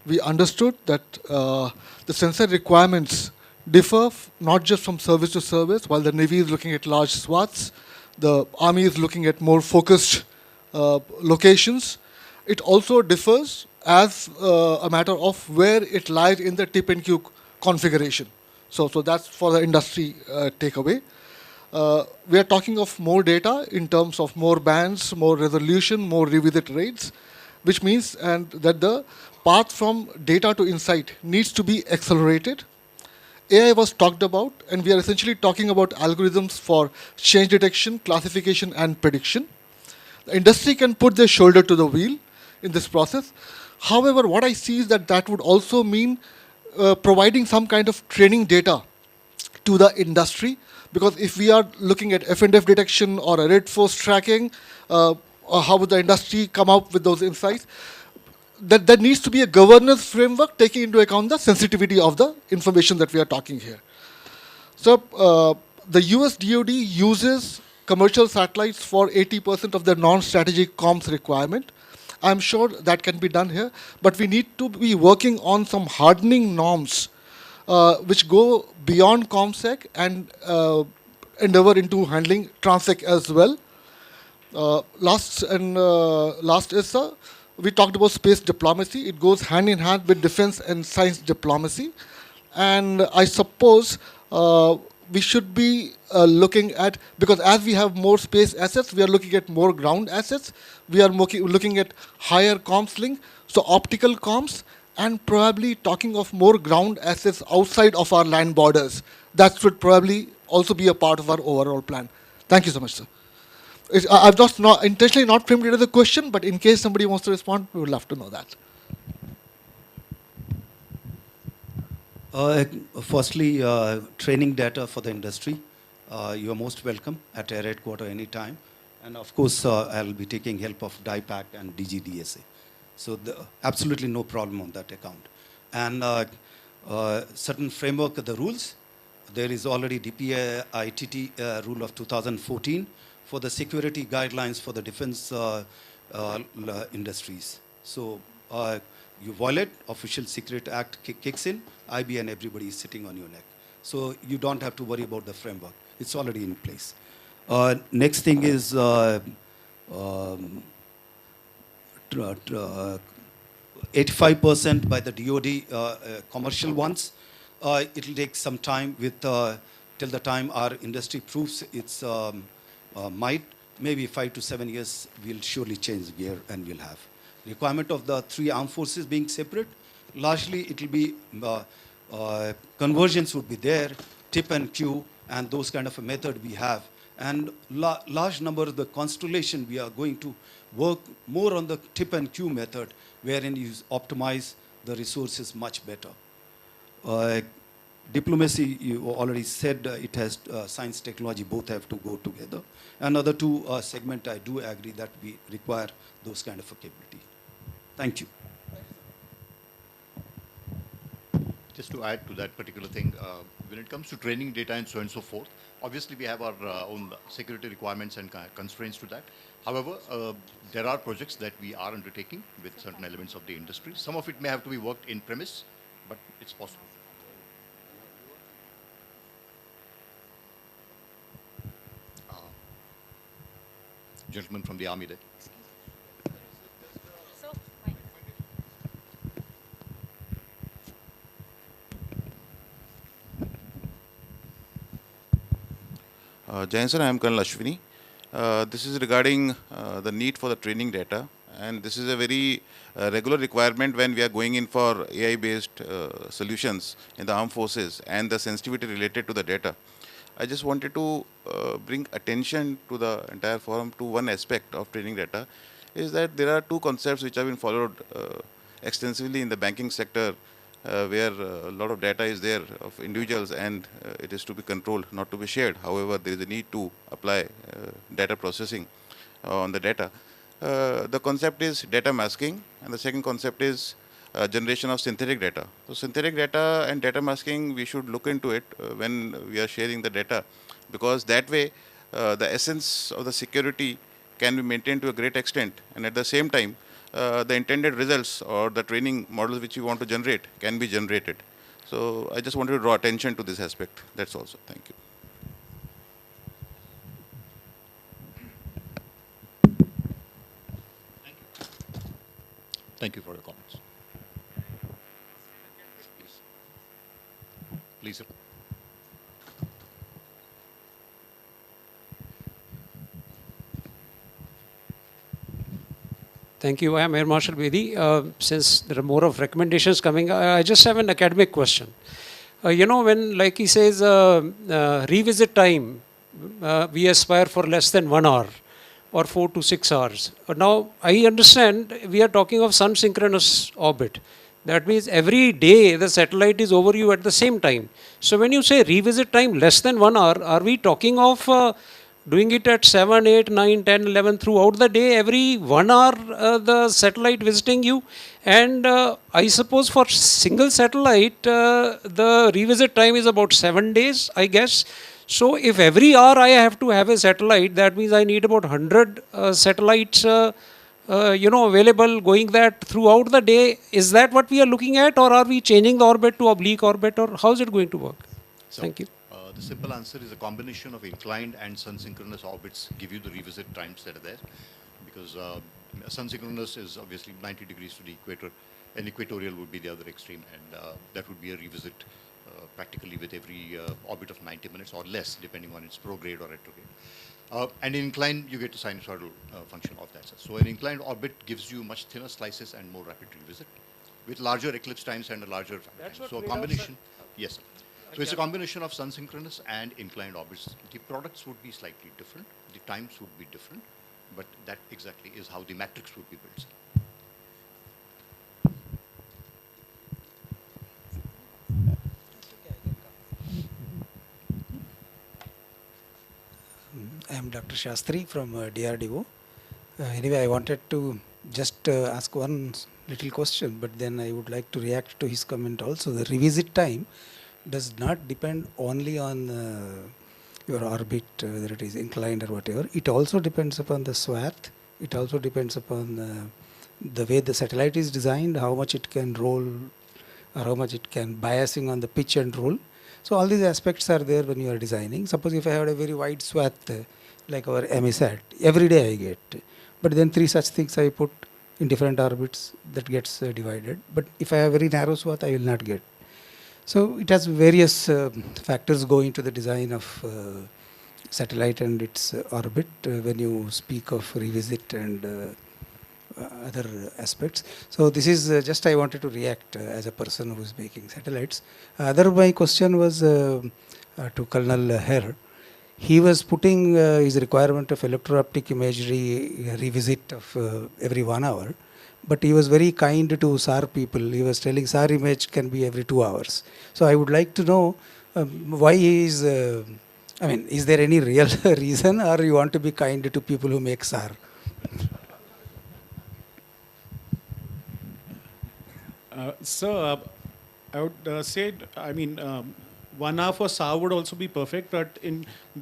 We understood that the sensor requirements differ not just from service to service. While the Navy is looking at large swaths, the Army is looking at more focused locations. It also differs as a matter of where it lies in the tip and queue configuration. So that's for the industry takeaway. We are talking of more data in terms of more bands, more resolution, more revisit rates, which means that the path from data to insight needs to be accelerated. AI was talked about, and we are essentially talking about algorithms for change detection, classification, and prediction. The industry can put their shoulder to the wheel in this process. However, what I see is that would also mean providing some kind of training data to the industry, because if we are looking at F&F detection or a red force tracking, how would the industry come up with those insights? That there needs to be a governance framework taking into account the sensitivity of the information that we are talking here. So the US DoD uses commercial satellites for 80% of their non-strategic comms requirement. I'm sure that can be done here, but we need to be working on some hardening norms which go beyond ComSec and endeavor into handling TransSec as well. Last is, we talked about space diplomacy. It goes hand in hand with defense and science diplomacy. And I suppose we should be looking at, because as we have more space assets, we are looking at more ground assets. We are looking at higher comms link, so optical comms, and probably talking of more ground assets outside of our land borders. That should probably also be a part of our overall plan. Thank you so much, sir. I've just intentionally not framed it as a question, but in case somebody wants to respond, we would love to know that. Firstly, training data for the industry. You are most welcome at Air Headquarters anytime. And of course, I'll be taking help of DIPAC and DGDSA. So absolutely no problem on that account. And certain framework of the rules. There is already DPA-ITT rule of 2014 for the security guidelines for the defense industries. So You violate, Official Secret Act kicks in, IB and everybody is sitting on your neck. So you don't have to worry about the framework. It's already in place. Next thing is um, 85% by the DoD commercial ones. It will take some time with till the time our industry proves its might. Maybe 5 to 7 years, we'll surely change gear and we'll have. Requirement of the 3 armed forces being separate, largely it will be, conversions would be there, tip and queue, and those kind of a method we have. And large number of the constellation, we are going to work more on the tip and queue method, wherein you optimize the resources much better. Diplomacy, you already said it has science, technology, both have to go together. Another 2 segment, I do agree that we require those kind of a capability. Thank you. Just to add to that particular thing, when it comes to training data and so on and so forth, obviously we have our own security requirements and constraints to that. However, there are projects that we are undertaking with certain elements of the industry. Some of it may have to be worked in premise, but it's possible. Gentleman from the army there. Jain sir, I am Colonel Ashwini. This is regarding the need for the training data, and this is a very regular requirement when we are going in for AI-based solutions in the armed forces and the sensitivity related to the data. I just wanted to bring attention to the entire forum to one aspect of training data, is that there are 2 concepts which have been followed extensively in the banking sector, where a lot of data is there of individuals and it is to be controlled, not to be shared. However, there is a need to apply data processing on the data. The concept is data masking, and the second concept is generation of synthetic data. So synthetic data and data masking, we should look into it when we are sharing the data, because that way the essence of the security can be maintained to a great extent, and at the same time the intended results or the training models which you want to generate can be generated. So I just wanted to draw attention to this aspect. That's also. Thank you. Thank you for your comments. Please, sir. Thank you. I am Air Marshal Bedi. Since there are more of recommendations coming, I just have an academic question. When, like he says, revisit time, we aspire for less than 1 hour or 4 to 6 hours. Now, I understand we are talking of sun synchronous orbit. That means every day the satellite is over you at the same time. So when you say revisit time less than 1 hour, are we talking of doing it at 7, 8, 9, 10, 11 throughout the day, every 1 hour the satellite visiting you? And I suppose for single satellite, the revisit time is about 7 days, I guess. So if every hour I have to have a satellite, that means I need about 100 satellites available going that throughout the day. Is that what we are looking at, or are we changing the orbit to oblique orbit, or how is it going to work? So, thank you. The simple answer is a combination of inclined and sun-synchronous orbits give you the revisit times that are there, because sun-synchronous is obviously 90 degrees to the equator, and equatorial would be the other extreme, and that would be a revisit practically with every orbit of 90 minutes or less, depending on its prograde or retrograde. And in inclined, you get a sinusoidal function of that. So an inclined orbit gives you much thinner slices and more rapid revisit, with larger eclipse times and a larger time. So a combination, yes, sir. So it's a combination of sun-synchronous and inclined orbits. The products would be slightly different, the times would be different, but that exactly is how the matrix would be built. I am Dr. Shastri from DRDO. Anyway, I wanted to just ask one little question, but then I would like to react to his comment also. The revisit time does not depend only on your orbit, whether it is inclined or whatever. It also depends upon the swath. It also depends upon the way the satellite is designed, how much it can roll, or how much it can biasing on the pitch and roll. So all these aspects are there when you are designing. Suppose if I had a very wide swath like our MESAT, every day I get, but then 3 such things I put in different orbits, that gets divided. But if I have very narrow swath, I will not get. So it has various factors go into the design of satellite and its orbit when you speak of revisit and other aspects. So this is just I wanted to react as a person who is making satellites. Other my question was to Colonel Herr. He was putting his requirement of electro-optic imagery revisit of every 1 hour, but he was very kind to SAR people. He was telling SAR image can be every 2 hours. So I would like to know why he is, I mean, is there any real reason, or you want to be kind to people who make SAR? I would say, I mean, 1 hour for SAR would also be perfect, but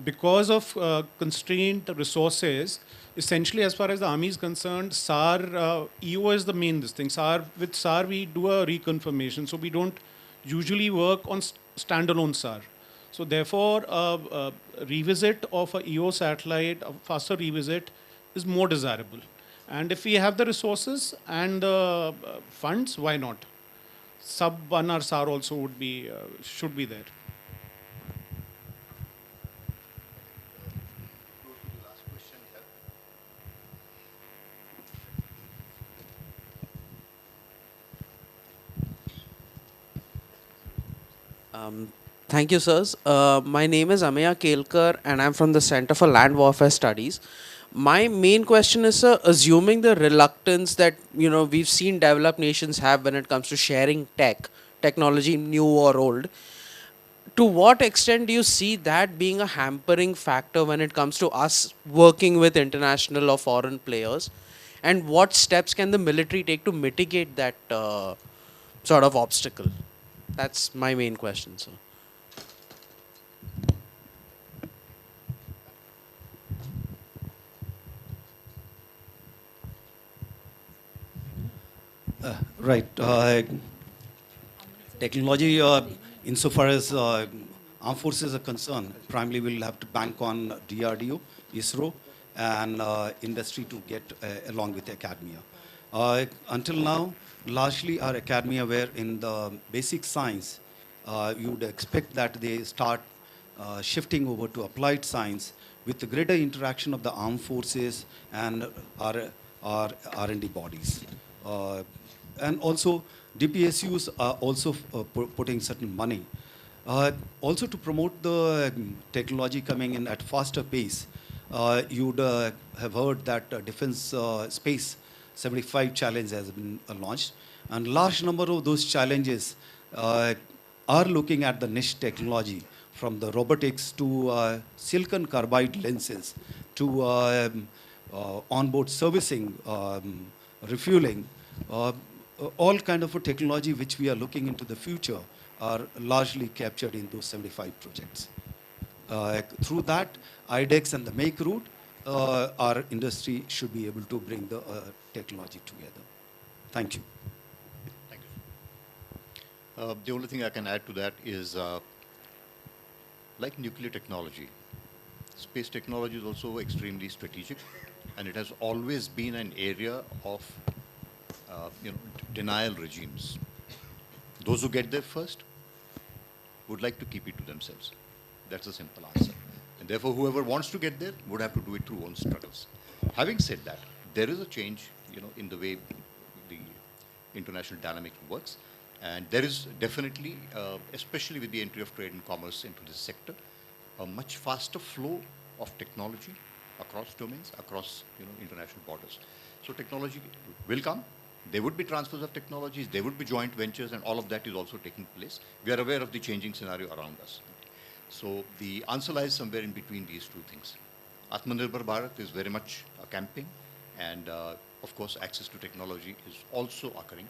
because of constrained resources, essentially as far as the army is concerned, SAR, EO is the main this thing. With SAR we do a reconfirmation, so we don't usually work on standalone SAR. So therefore, a revisit of a EO satellite, a faster revisit, is more desirable. And if we have the resources and the funds, why not? Sub 1 hour SAR also would be, should be there. Thank you, sirs. My name is Ameya Kelkar, and I'm from the Center for Land Warfare Studies. My main question is, sir, assuming the reluctance that we've seen developed nations have when it comes to sharing technology, new or old, to what extent do you see that being a hampering factor when it comes to us working with international or foreign players? And what steps can the military take to mitigate that sort of obstacle? That's my main question, sir. Right. Technology, insofar as armed forces are concerned, primarily we'll have to bank on DRDO, ISRO, and industry to get along with academia. Until now, largely our academia were in the basic science. You would expect that they start shifting over to applied science with the greater interaction of the armed forces and our R&D bodies. And also, DPSUs are also putting certain money. Also to promote the technology coming in at faster pace, you'd have heard that Defense Space 75 challenge has been launched. And large number of those challenges are looking at the niche technology, from the robotics to silicon carbide lenses to onboard servicing, refueling. All kind of a technology which we are looking into the future are largely captured in those 75 projects. Through that, IDEX and the make route, our industry should be able to bring the technology together. Thank you. Thank you. The only thing I can add to that is, like nuclear technology, space technology is also extremely strategic, and it has always been an area of denial regimes. Those who get there first would like to keep it to themselves. That's a simple answer. And therefore, whoever wants to get there would have to do it through own struggles. Having said that, there is a change, in the way the international dynamic works. And there is definitely, especially with the entry of trade and commerce into this sector, a much faster flow of technology across domains, across international borders. So technology will come. There would be transfers of technologies, there would be joint ventures, and all of that is also taking place. We are aware of the changing scenario around us. So the answer lies somewhere in between these two things. Atmanirbhar Bharat is very much a campaign, and of course access to technology is also occurring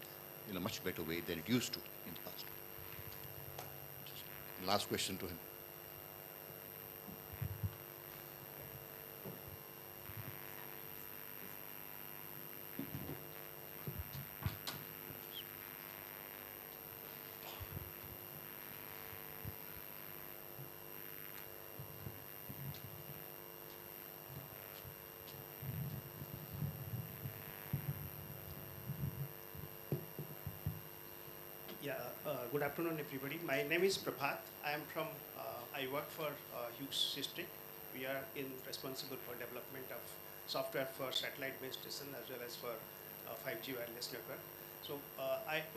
in a much better way than it used to in the past. Last question to him. Good afternoon, everybody. My name is Prabhat. I work for Hughes District. We are responsible for development of software for satellite-based station as well as for 5G wireless network. So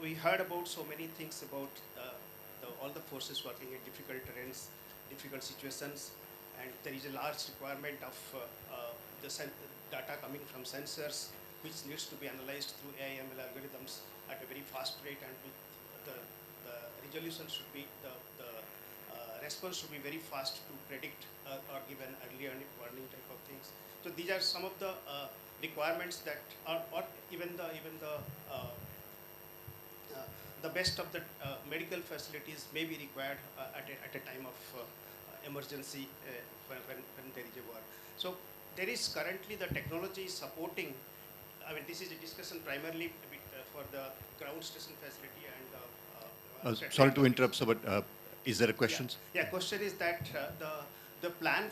we heard about so many things about all the forces working in difficult terrains, difficult situations, and there is a large requirement of the data coming from sensors, which needs to be analyzed through AI/ML algorithms at a very fast rate, and with the resolution should be the response should be very fast to predict or give an early warning type of things. So these are some of the requirements that are, or even the best of the medical facilities may be required at a time of emergency when there is a war. So there is currently the technology supporting. I mean, this is a discussion primarily for the ground station facility and. Sorry to interrupt, sir, but is there a question? Yeah, question is that the plan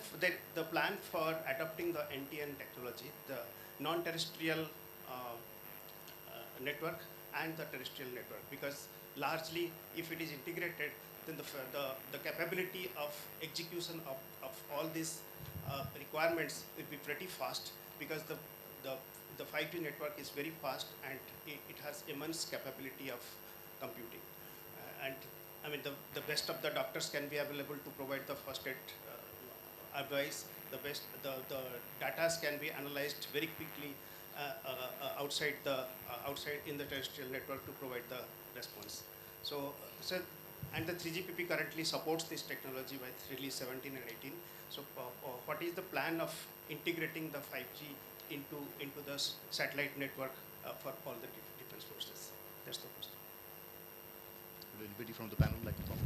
for adopting the NTN technology, the non-terrestrial network and the terrestrial network, because largely if it is integrated, then the capability of execution of all these requirements will be pretty fast, because the 5G network is very fast and it has immense capability of computing. And I mean, the best of the doctors can be available to provide the first aid advice. The data can be analyzed very quickly outside in the terrestrial network to provide the response. So and the 3GPP currently supports this technology with release 17 and 18. So what is the plan of integrating the 5G into the satellite network for all the defense forces? That's the question. Would anybody from the panel like to talk?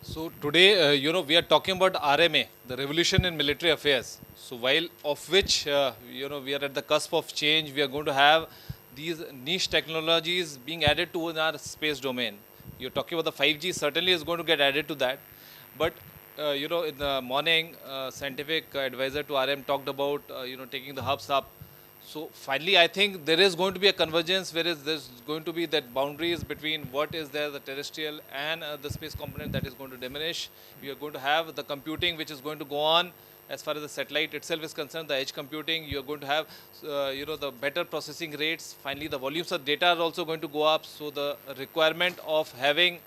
So today, we are talking about RMA, the revolution in military affairs. So while of which, we are at the cusp of change, we are going to have these niche technologies being added to in our space domain. You're talking about the 5G, certainly is going to get added to that. But, in the morning, scientific advisor to RM talked about, taking the hubs up. So finally, I think there is going to be a convergence, whereas there's going to be that boundaries between what is there, the terrestrial and the space component, that is going to diminish. We are going to have the computing which is going to go on. As far as the satellite itself is concerned, the edge computing, you are going to have, the better processing rates. Finally, the volumes of data are also going to go up. So the requirement of having,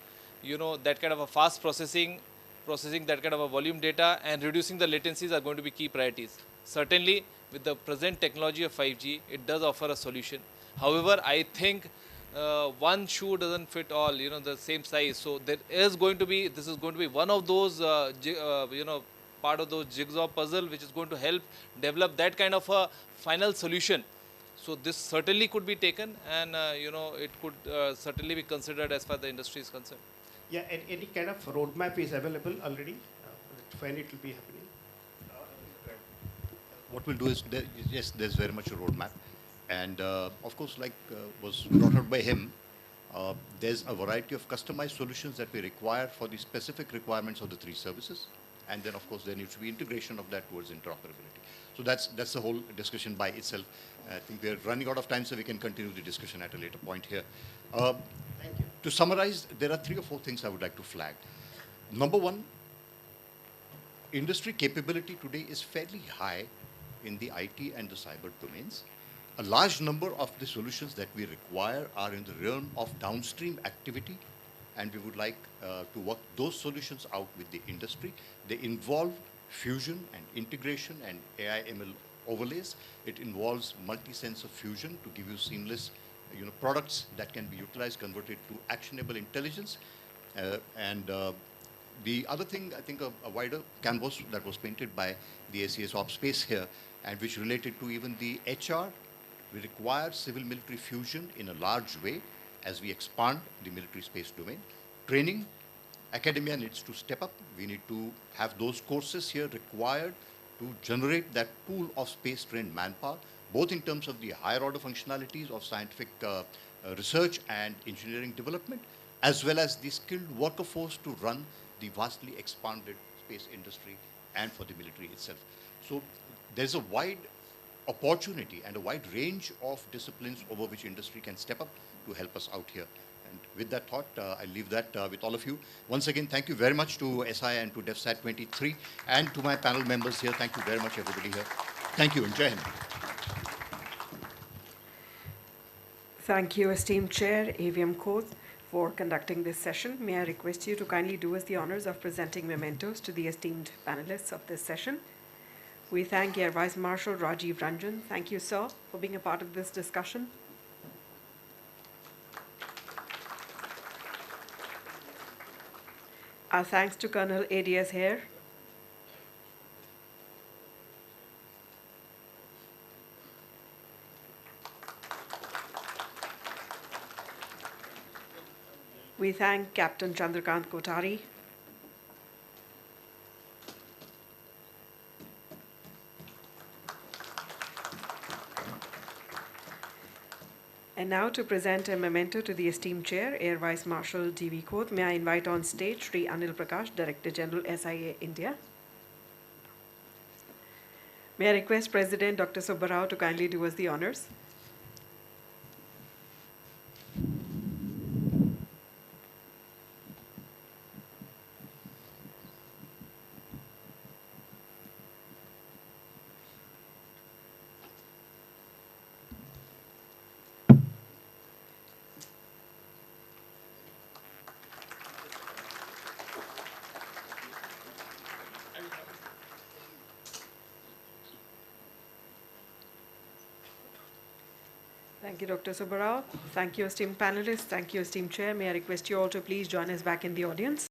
that kind of a fast processing that kind of a volume data and reducing the latencies are going to be key priorities. Certainly, with the present technology of 5G, it does offer a solution. However, I think one shoe doesn't fit all, the same size. So there is going to be, this is going to be one of those, part of those jigsaw puzzle which is going to help develop that kind of a final solution. So this certainly could be taken, and it could certainly be considered as far as the industry is concerned. Yeah, any kind of roadmap is available already when it will be happening? What we'll do is, yes, there's very much a roadmap. And of course, like was brought out by him, there's a variety of customized solutions that we require for the specific requirements of the three services. And then, of course, there needs to be integration of that towards interoperability. So that's the whole discussion by itself. I think we're running out of time, so we can continue the discussion at a later point here. Thank you. To summarize, there are 3 or 4 things I would like to flag. Number one, industry capability today is fairly high in the IT and the cyber domains. A large number of the solutions that we require are in the realm of downstream activity, and we would like to work those solutions out with the industry. They involve fusion and integration and AI/ML overlays. It involves multi-sensor fusion to give you seamless products that can be utilized, converted to actionable intelligence. The other thing, I think, a wider canvas that was painted by the ACAS Ops space here, and which related to even the HR. We require civil-military fusion in a large way as we expand the military space domain. Training, academia needs to step up. We need to have those courses here required to generate that pool of space-trained manpower, both in terms of the higher order functionalities of scientific research and engineering development, as well as the skilled worker force to run the vastly expanded space industry and for the military itself. So there's a wide opportunity and a wide range of disciplines over which industry can step up to help us out here. And with that thought, I leave that with all of you. Once again, thank you very much to SI and to DEFSAT 23, and to my panel members here. Thank you very much, everybody here. Thank you, and Jai Hind. Thank you, esteemed Chair, AVM Khot, for conducting this session. May I request you to kindly do us the honors of presenting mementos to the esteemed panelists of this session. We thank Air Vice Marshal Rajiv Ranjan. Thank you, sir, for being a part of this discussion. Our thanks to Colonel ADS Herr. We thank Captain Chandra Kothari. And now to present a memento to the esteemed Chair, Air Vice Marshal D.V. Khot, may I invite on stage Sri Anil Prakash, Director General SIA-INDIA. May I request President Dr. Subbarao to kindly do us the honors. Thank you, Dr. Subbarao. Thank you, esteemed panelists. Thank you, esteemed Chair. May I request you all to please join us back in the audience.